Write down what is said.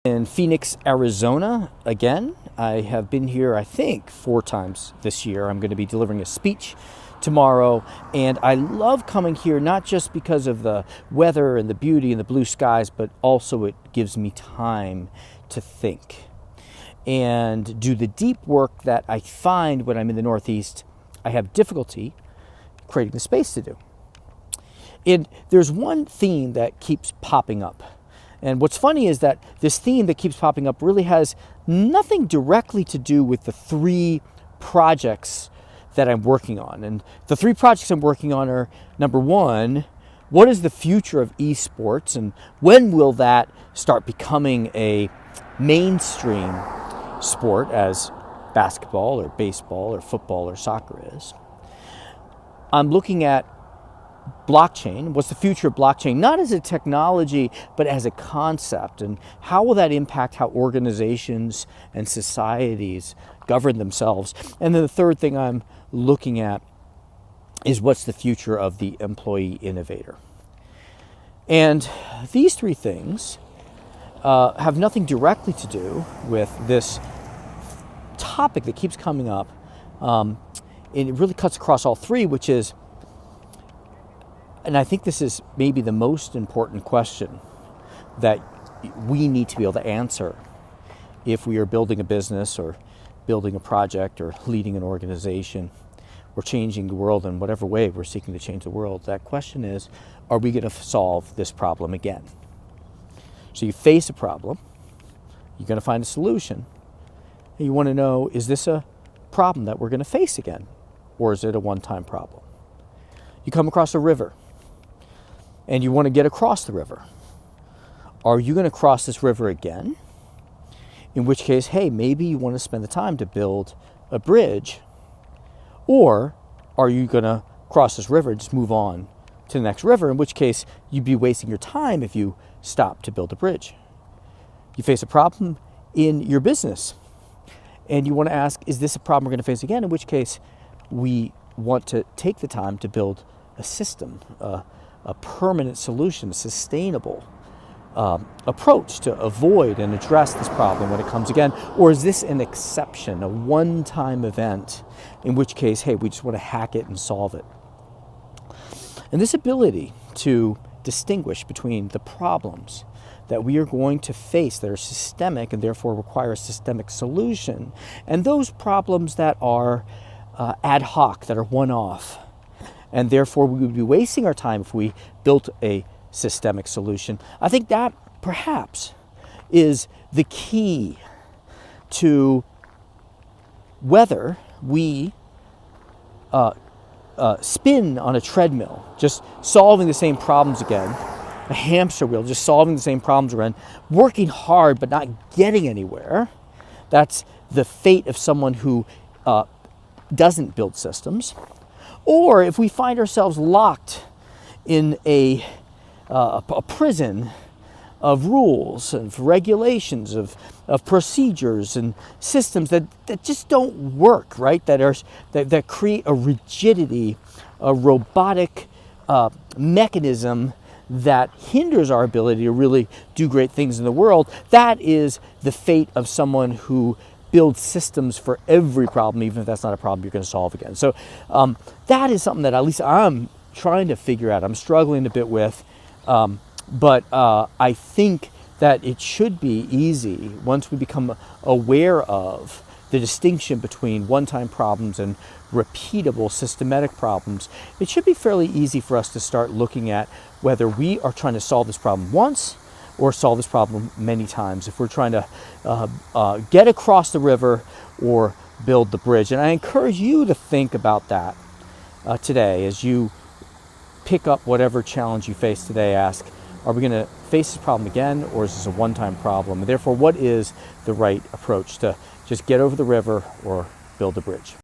In Phoenix, Arizona, again. I have been here, I think, 4 times this year. I'm going to be delivering a speech tomorrow, and I love coming here not just because of the weather and the beauty and the blue skies, but also it gives me time to think and do the deep work that I find when I'm in the Northeast I have difficulty creating the space to do. And there's one theme that keeps popping up. And what's funny is that this theme that keeps popping up really has nothing directly to do with the 3 projects that I'm working on. And the 3 projects I'm working on are, number 1, what is the future of esports, and when will that start becoming a mainstream sport as basketball or baseball or football or soccer is? I'm looking at blockchain. What's the future of blockchain? Not as a technology, but as a concept. And how will that impact how organizations and societies govern themselves? And then the third thing I'm looking at is what's the future of the employee innovator? And these 3 things have nothing directly to do with this topic that keeps coming up. And it really cuts across all 3, which is, and I think this is maybe the most important question that we need to be able to answer if we are building a business or building a project or leading an organization or changing the world in whatever way we're seeking to change the world. That question is, are we going to solve this problem again? So you face a problem, you're going to find a solution, and you want to know, is this a problem that we're going to face again, or is it a one-time problem? You come across a river, and you want to get across the river. Are you going to cross this river again? In which case, hey, maybe you want to spend the time to build a bridge. Or are you going to cross this river and just move on to the next river, in which case you'd be wasting your time if you stop to build a bridge. You face a problem in your business, and you want to ask, is this a problem we're going to face again? In which case, we want to take the time to build a system, a permanent solution, a sustainable approach to avoid and address this problem when it comes again? Or is this an exception, a one-time event, in which case, hey, we just want to hack it and solve it? And this ability to distinguish between the problems that we are going to face that are systemic and therefore require a systemic solution, and those problems that are ad hoc, that are one-off, and therefore we would be wasting our time if we built a systemic solution. I think that perhaps is the key to whether we spin on a treadmill, just solving the same problems again, a hamster wheel, just solving the same problems again, working hard but not getting anywhere. That's the fate of someone who doesn't build systems. Or if we find ourselves locked in a prison of rules, of regulations, of procedures and systems that just don't work, right? That create a rigidity, a robotic mechanism that hinders our ability to really do great things in the world. That is the fate of someone who builds systems for every problem, even if that's not a problem you're going to solve again. So that is something that at least I'm trying to figure out. I'm struggling a bit with, but I think that it should be easy once we become aware of the distinction between one-time problems and repeatable systematic problems. It should be fairly easy for us to start looking at whether we are trying to solve this problem once or solve this problem many times, if we're trying to get across the river or build the bridge. And I encourage you to think about that today as you pick up whatever challenge you face today. Ask, are we going to face this problem again, or is this a one-time problem? And therefore, what is the right approach to just get over the river or build a bridge?